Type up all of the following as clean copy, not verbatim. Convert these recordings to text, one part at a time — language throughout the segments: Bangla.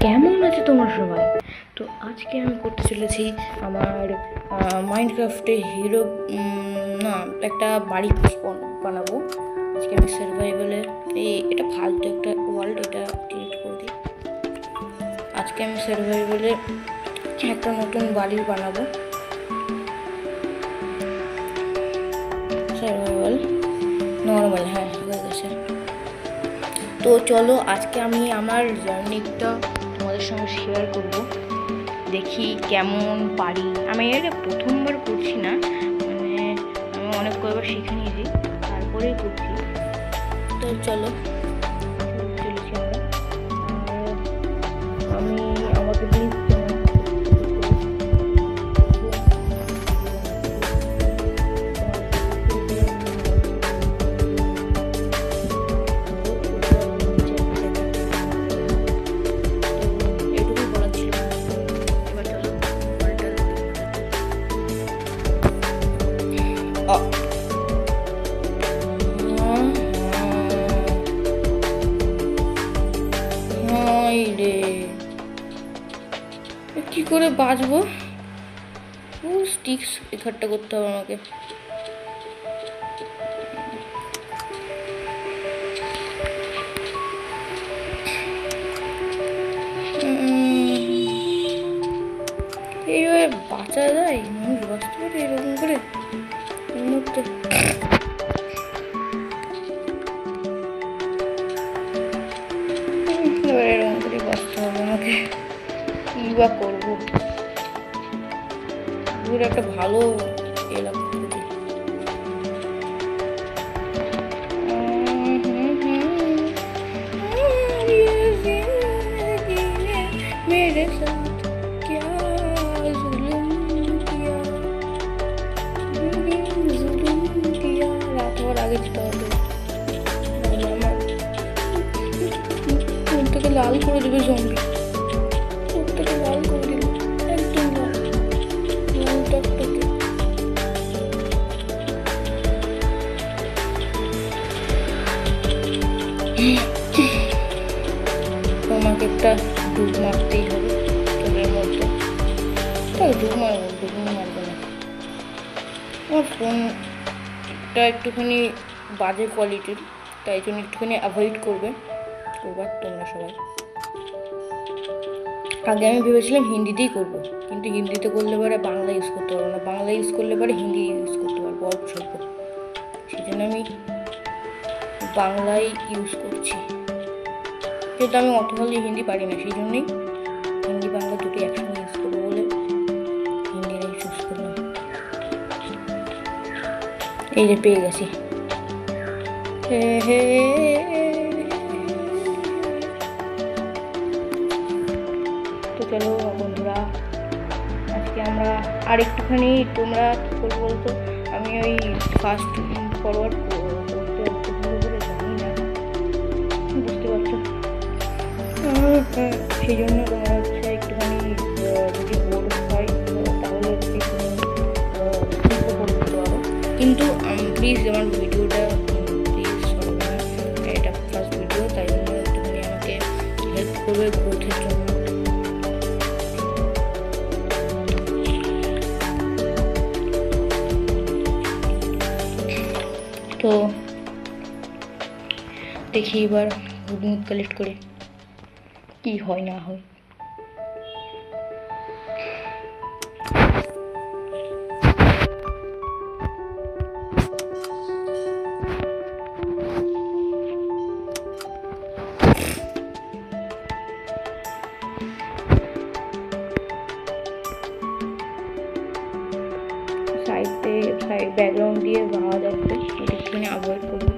কেমন আছে তোমরা সবাই? তো আজকে আমি করতে চলেছি আমার মাইনক্রাফটে হিরো না একটা বাড়ি বানাবো। আজকে আমি সার্ভাইভালে এটা ফালতু একটা ওয়ার্ল্ড, এটা ডিলিট করে দিই। আজকে আমি সার্ভাইভালে একটা নতুন বাড়ি বানাবো। সার্ভাইভাল নর্মাল, হ্যাঁ হয়ে গেছে। তো চলো আজকে আমি আমার জার্নিটা তোমাদের সঙ্গে শেয়ার করব, দেখি কেমন পারি। আমি এটা প্রথমবার করছি না, মানে আমি অনেক কয়েকবার শিখে নিয়েছি, তারপরেই করছি। তো চলো চলেছি আমরা। আর আমি আমাকে প্লিজ কি করে বাঁচবো? স্টিক্স এখানটা করতে হবে আমাকে। এইভাবে বাঁচা যায়? মানুষ বাঁচতে পারে এরকম করে? এরকম করে বাঁচতে হবে আমাকে। কি বা করবো? একটা ভালো এলাকা খুঁজি। मेरे साथ क्या जुल्म किया, जुल्म किया। রাত হওয়ার আগে যেতে হবে, আমার মুখ থেকে লাল করে দেবে জম্বি। মুখ থেকে লাল করে দিল, একদম লাল টকটকে। তোমাকে একটা ডুব মারতেই হবে জলের মধ্যে। তাই ডুব মারবে না। আমার ফোনটা একটুখানি বাজে কোয়ালিটির, তাই জন্য একটুখানি অ্যাভয়েড করবার তোমরা সবাই। আগে আমি ভেবেছিলাম হিন্দিতেই করবো, কিন্তু হিন্দিতে করলে পরে বাংলা ইউজ করতে পারবো না, বাংলা ইউজ করলে পরে হিন্দি ইউজ করতে পারবো অল্প স্বল্প। সেই জন্য আমি বাংলাই ইউজ করছি, যেহেতু আমি অত ভালো হিন্দি পারি না, সেই জন্যই হিন্দি বাংলা দুটো একসঙ্গে ইউজ করবো বলে হিন্দিটাই চুজ করলাম। এই যে পেয়ে গেছি। তো চলো বন্ধুরা, আজকে আমরা আর একটুখানি, তোমরা কী করবো বলতো, আমি ওই ফাস্ট ফরওয়ার্ড করতে অত ভালো করে জানি না, বুঝতে পারছো? সেই জন্য তোমরা হচ্ছে একটুখানি যদি বোর্ড হয় তাহলে করে দিতে পারো, কিন্তু প্লিজ আমার ভিডিওটা প্লিজ সরবে না, এটা ফার্স্ট ভিডিও, তাই জন্য একটুখানি আমাকে হেল্প করবে গ্রোথের জন্য। তো দেখি এবার গুড কালেক্ট করে কি হয় না হয়। সাইড ব্যাকগ্রাউন্ড দিয়ে ভাবা যাচ্ছে, এটা একটুখানি অ্যাভয়েড করবো।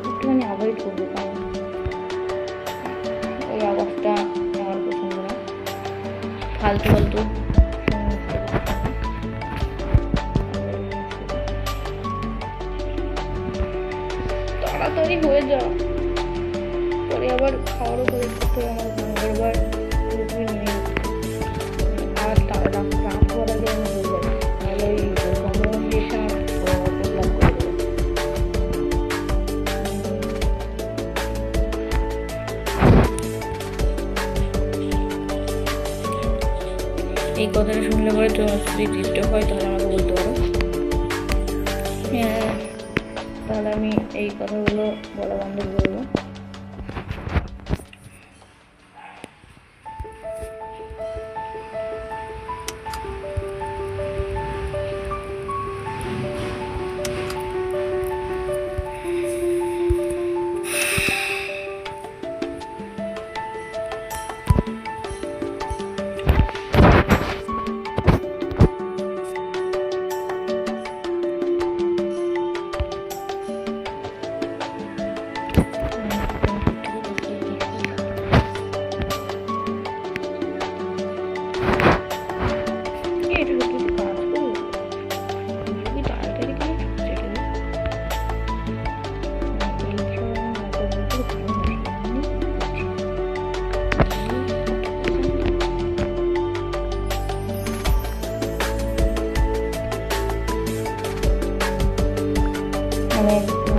একটুখানি অ্যাভয়েড করবো, কারণ ওই আওয়াজটা আমার পছন্দ না, ফালতু তাড়াতাড়ি হয়ে যা, পরে আবার খাওয়ারও করে করতে আমার বারবার পুরোপুরি নেমে আর রাত হওয়ার আগে আমি হয়ে যাবে, নাহলে ওই কমিউনিকেশন প্রবলেম করে দেবে। কথাটা শুনলে পরে তোমার যদি ডিস্টার্ব হয় তাহলে আমাকে বলতে পারো। তাহলে আমি এই কথাগুলো বলা বন্ধ করবো।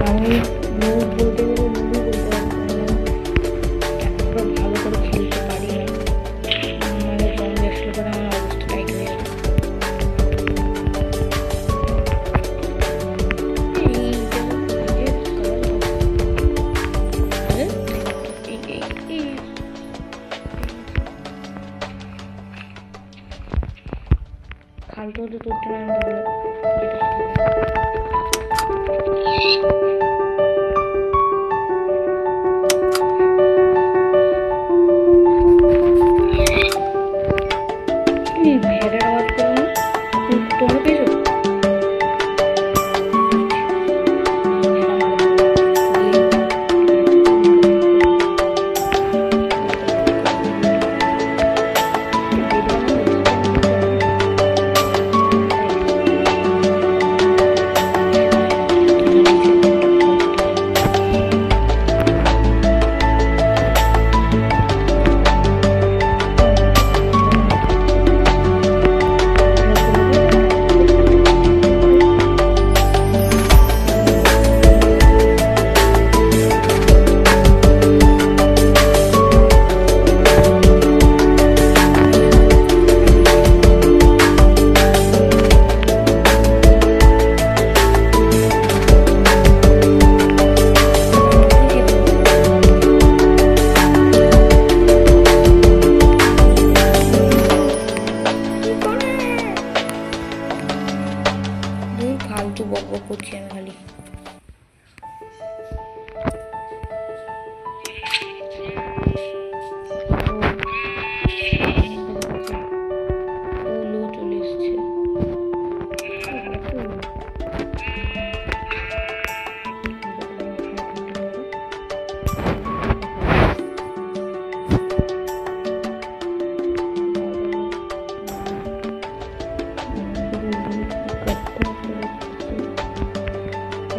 আমি বলতে গেলে বলতে পারি ভালো করে খেলতে পারি না, মানে বন্ধ আসলে করে আমার অবস্থা টাইট হয়ে যাবে। খালটা হতে তুলতে না ভেড়ার আওয়াজ করো না, তোমরা পেয়েছো? ফালতু বক বক করছি আমি খালি। চলে এসছে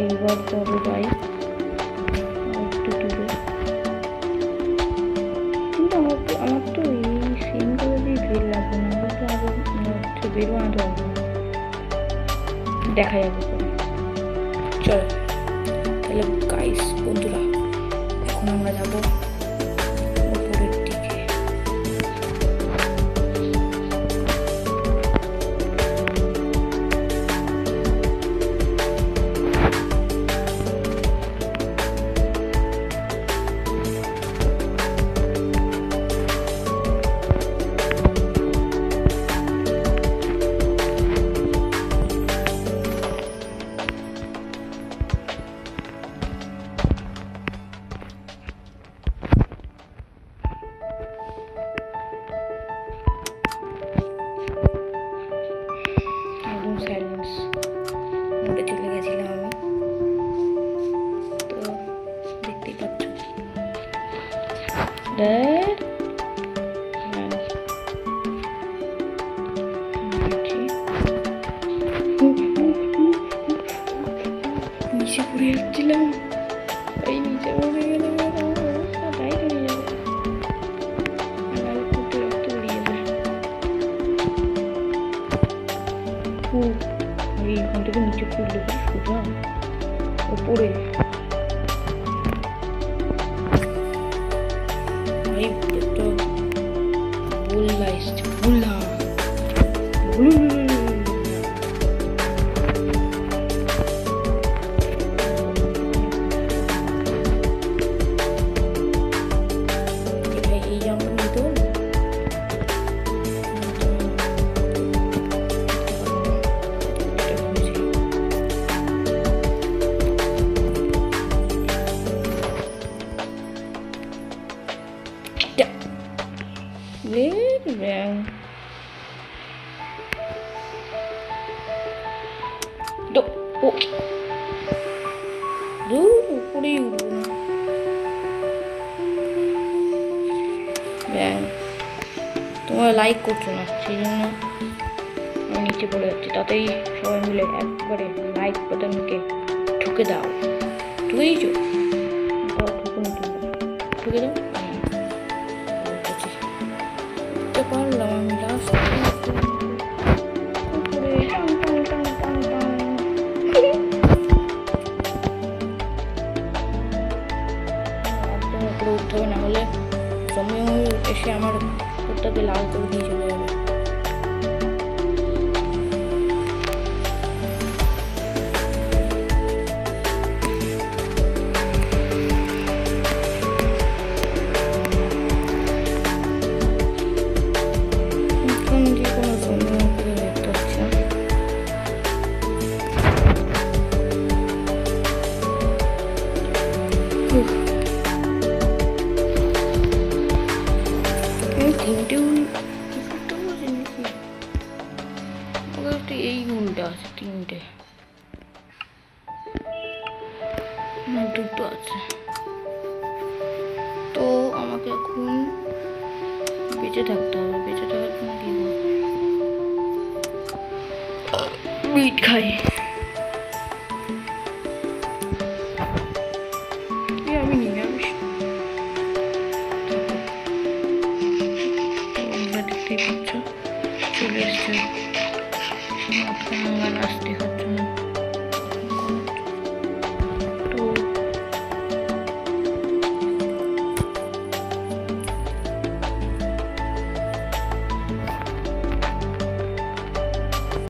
এইবার তবে যাই একটু দূরে, কিন্তু আমার তো এই সিনগুলো দিয়ে ভিড় লাগবে না, আমার তো আরো মধ্যে বের বানাতে হবে না, দেখা যাবে পরে। চলো তাহলে গাইস বন্ধুরা, এখন আমরা যাবো উপরের দিকে। সাইলেন্স মোডে চলে গেছিলাম আমি, তো দেখতেই পাচ্ছ। নিচে পড়ে যাচ্ছিলাম, এই নিচে পড়ে গেলে অবস্থা টাইট হয়ে যাবে, রক্ত বেরিয়ে যাবে। এখান থেকে নিচে পড়লে সোজা ওপরে একটা বুল্লা এসছে, বুল্লা ও দূর উপরেই উঠবো না। তোমরা লাইক করছো না, সেই জন্য আমি নিচে পড়ে যাচ্ছি। তাতেই সবাই মিলে একবারে লাইক বাটনকে ঠুকে দাও। ঠুকেইছো? ঠুকুনি ঠুকে দাও। পারলাম আমি লাস্ট উঠতে হবে, না হলে সময় এসে আমার কুত্তাকে লাল করে দিয়ে চলে যাবে। এই গুণটা আছে, তিনটে না দুটো আছে। তো আমাকে এখন বেঁচে থাকতে হবে। বেঁচে থাকার জন্য কি মিট খাই। আমি নিরামিষ, তোমরা দেখতেই পাচ্ছ চলে এসছে। আসতে